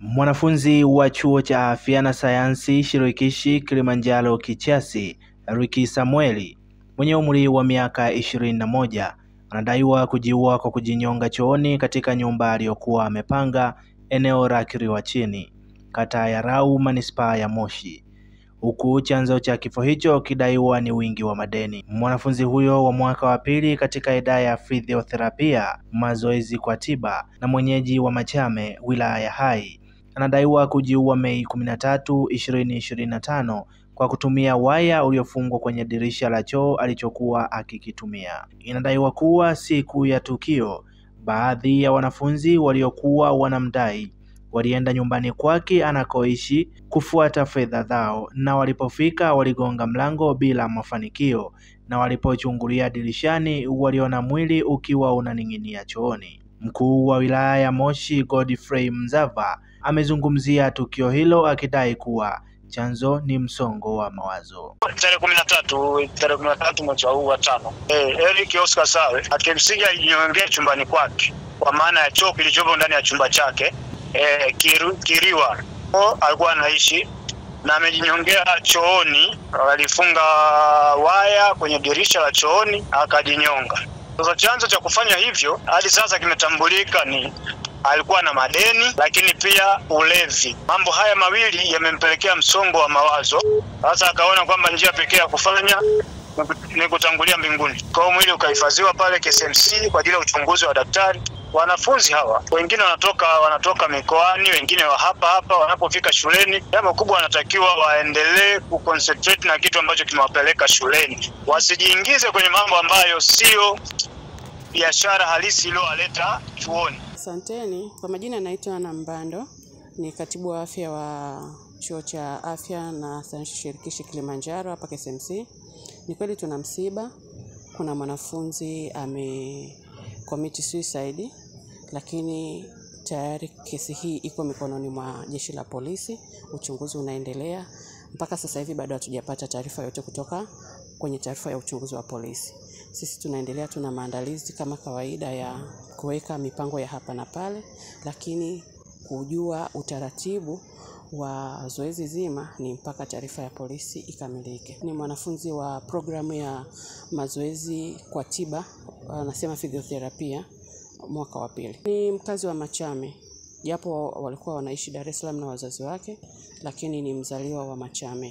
Mwanafunzi wa chuo cha afya na sayansi shirikishi Kilimanjaro Kichasi, Ricky Samueli, mwenye umri wa miaka 21, anadaiwa kujiua kwa kujinyonga chooni katika nyumba aliyokuwa amepanga eneo la Kiriwa Chini, kata ya Rau, manispaa ya Moshi, huku chanzo cha kifo hicho kidaiwa ni wingi wa madeni. Mwanafunzi huyo wa mwaka wa pili katika idara ya fizioterapia, mazoezi kwa tiba na mwenyeji wa Machame, wilaya ya Hai, anadaiwa kujiua Mei 13, 2025 kwa kutumia waya uliofungwa kwenye dirisha la choo alichokuwa akikitumia. Inadaiwa kuwa siku ya tukio, baadhi ya wanafunzi waliokuwa wanamdai walienda nyumbani kwake anakoishi kufuata fedha zao, na walipofika waligonga mlango bila mafanikio, na walipochungulia dirishani waliona mwili ukiwa unaning'inia chooni. Mkuu wa wilaya ya Moshi Godfrey Mzava amezungumzia tukio hilo akidai kuwa chanzo ni msongo wa mawazo. Tarehe 13 mwezi huu wa 5. Eric Oscar Sawe akimsiga ajinyongea chumbani kwake, kwa maana ya choo kilichopo ndani ya chumba chake Kiriwa alikuwa anaishi, na amejinyongea chooni. Alifunga waya kwenye dirisha la chooni akajinyonga. Sasa chanzo cha kufanya hivyo hadi sasa kimetambulika ni alikuwa na madeni, lakini pia ulevi. Mambo haya mawili yamempelekea msongo wa mawazo. Sasa akaona kwamba njia pekee ya kufanya ni kutangulia mbinguni. Kwa hiyo mwili ukahifadhiwa pale KSMC kwa ajili ya uchunguzi wa daktari. Wanafunzi hawa wengine wanatoka mikoani, wengine wa hapa wanapofika shuleni, jambo kubwa wanatakiwa waendelee kuconcentrate na kitu ambacho kimewapeleka shuleni. Wasijiingize kwenye mambo ambayo sio biashara halisi iliyowaleta chuoni. Asanteni. Kwa majina naitwa Ana Mbando, ni katibu wa afya wa chuo cha afya na sayansi shirikishi Kilimanjaro hapa KSMC. Ni kweli tuna msiba, kuna mwanafunzi commit suicide, lakini tayari kesi hii iko mikononi mwa jeshi la polisi, uchunguzi unaendelea. Mpaka sasa hivi bado hatujapata taarifa yote kutoka kwenye taarifa ya uchunguzi wa polisi. Sisi tunaendelea, tuna maandalizi kama kawaida ya kuweka mipango ya hapa na pale, lakini kujua utaratibu wa zoezi zima ni mpaka taarifa ya polisi ikamilike. Ni mwanafunzi wa programu ya mazoezi kwa tiba, anasema fizioterapia, mwaka wa pili. Ni mkazi wa Machame, japo walikuwa wanaishi Dar es Salaam na wazazi wake, lakini ni mzaliwa wa Machame.